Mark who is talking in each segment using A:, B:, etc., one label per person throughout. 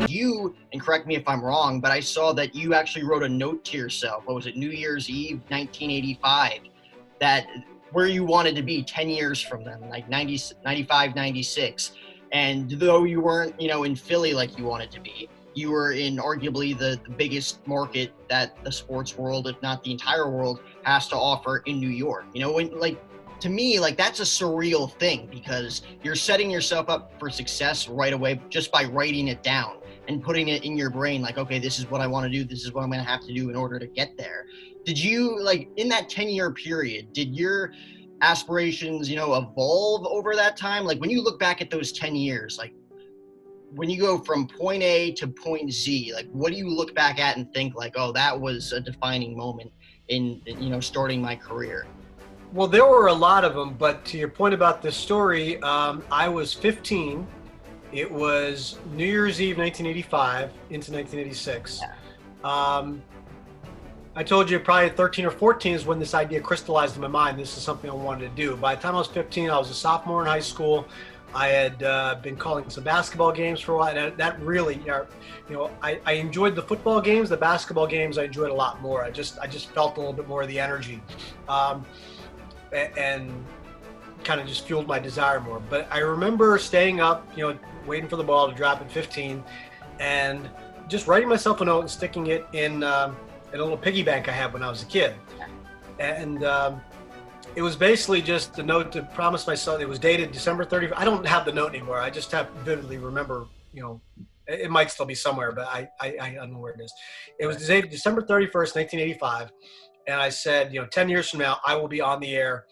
A: You, and correct me if I'm wrong, but I saw that you actually wrote a note to yourself. What was it, New Year's Eve, 1985, that where you wanted to be 10 years from then, like 90, 95, 96. And though you weren't, in Philly like you wanted to be, you were in arguably the biggest market that the sports world, if not the entire world, has to offer in New York. To me, that's a surreal thing, because you're setting yourself up for success right away just by writing it down and putting it in your brain, like, okay, this is what I want to do. This is what I'm going to have to do in order to get there. Did you, in that 10-year period, did your aspirations, evolve over that time? Like, when you look back at those 10 years, when you go from point A to point Z, what do you look back at and think oh, that was a defining moment in, starting my career?
B: Well, there were a lot of them, but to your point about this story, I was 15. It was New Year's Eve, 1985 into 1986. Yeah. I told you probably 13 or 14 is when this idea crystallized in my mind. This is something I wanted to do. By the time I was 15, I was a sophomore in high school. I had been calling some basketball games for a while. And that really, I enjoyed the football games. The basketball games I enjoyed a lot more. I just felt a little bit more of the energy, and kind of just fueled my desire more. But I remember staying up, waiting for the ball to drop at 15, and just writing myself a note and sticking it in a little piggy bank I had when I was a kid. And it was basically just a note to promise myself. It was dated December 31st. I don't have the note anymore. I just have vividly remember, it might still be somewhere, but I don't know where it is. It was dated December 31st, 1985. And I said, 10 years from now, I will be on the air.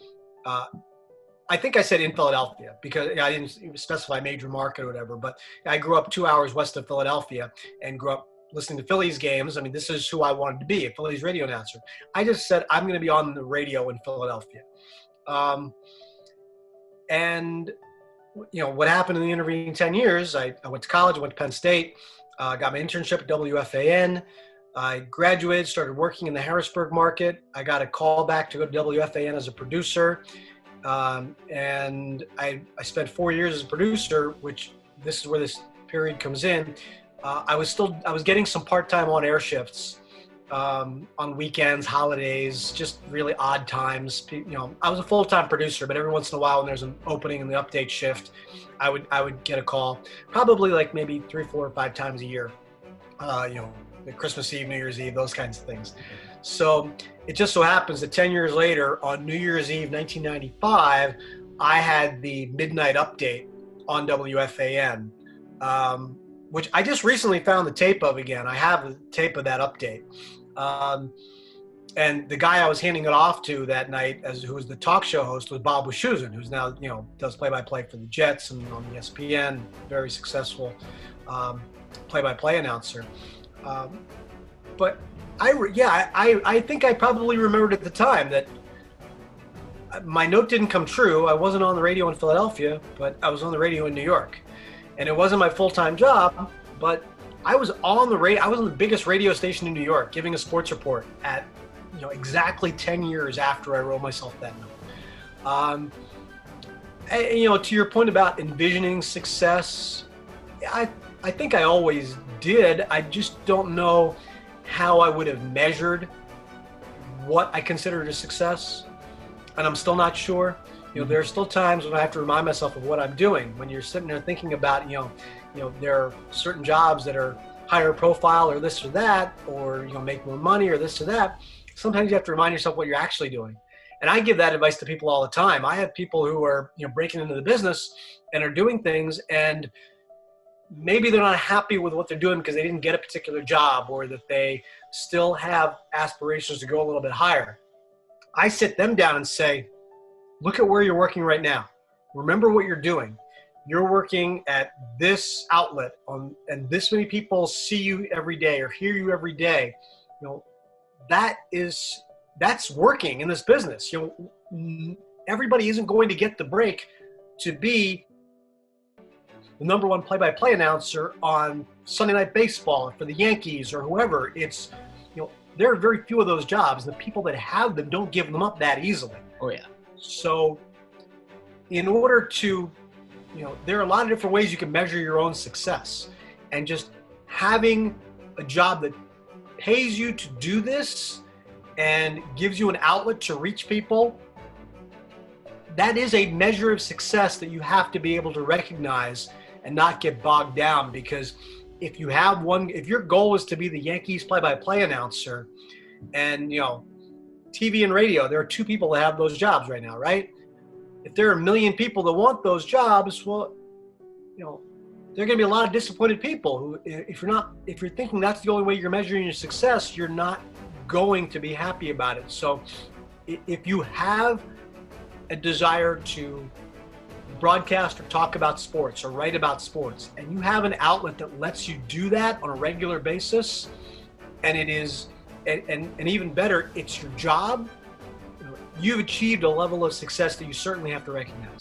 B: I think I said in Philadelphia, because I didn't specify major market or whatever, but I grew up 2 hours west of Philadelphia and grew up listening to Phillies games. I mean, this is who I wanted to be, a Phillies radio announcer. I just said, I'm going to be on the radio in Philadelphia. And what happened in the intervening 10 years, I went to college, I went to Penn State, got my internship at WFAN. I graduated, started working in the Harrisburg market. I got a call back to go to WFAN as a producer. And I spent 4 years as a producer, which this is where this period comes in. I was getting some part-time on-air shifts on weekends, holidays, just really odd times. I was a full-time producer, but every once in a while when there's an opening in the update shift, I would get a call, probably maybe 3, 4, or 5 times a year. Christmas Eve, New Year's Eve, those kinds of things. So it just so happens that 10 years later, on New Year's Eve, 1995, I had the midnight update on WFAN, which I just recently found the tape of again. I have the tape of that update. And the guy I was handing it off to that night, who was the talk show host, was Bob Wischusen, who's now, does play-by-play for the Jets and on ESPN, very successful play-by-play announcer. But I think I probably remembered at the time that my note didn't come true. I wasn't on the radio in Philadelphia, but I was on the radio in New York. And it wasn't my full-time job, but I was on the radio. I was on the biggest radio station in New York, giving a sports report at, exactly 10 years after I wrote myself that note. To your point about envisioning success, I think I always did. I just don't know how I would have measured what I considered a success. And I'm still not sure. There are still times when I have to remind myself of what I'm doing. When you're sitting there thinking about, there are certain jobs that are higher profile or this or that, or, make more money or this or that. Sometimes you have to remind yourself what you're actually doing. And I give that advice to people all the time. I have people who are, breaking into the business and are doing things, and maybe they're not happy with what they're doing because they didn't get a particular job, or that they still have aspirations to go a little bit higher. I sit them down and say, look at where you're working right now. Remember what you're doing. You're working at this outlet, and this many people see you every day or hear you every day. That's working in this business. Everybody isn't going to get the break to be the number one play-by-play announcer on Sunday Night Baseball for the Yankees or whoever. It's, there are very few of those jobs. The people that have them don't give them up that easily.
A: Oh, yeah.
B: So in order to there are a lot of different ways you can measure your own success, and just having a job that pays you to do this and gives you an outlet to reach people, that is a measure of success that you have to be able to recognize and not get bogged down. Because if your goal is to be the Yankees play-by-play announcer, and TV and radio, there are 2 people that have those jobs right now, right? If there are 1 million people that want those jobs, well, there are going to be a lot of disappointed people who, if you're thinking that's the only way you're measuring your success, you're not going to be happy about it. So if you have a desire to broadcast or talk about sports or write about sports, and you have an outlet that lets you do that on a regular basis, and it is, and even better, it's your job, you've achieved a level of success that you certainly have to recognize.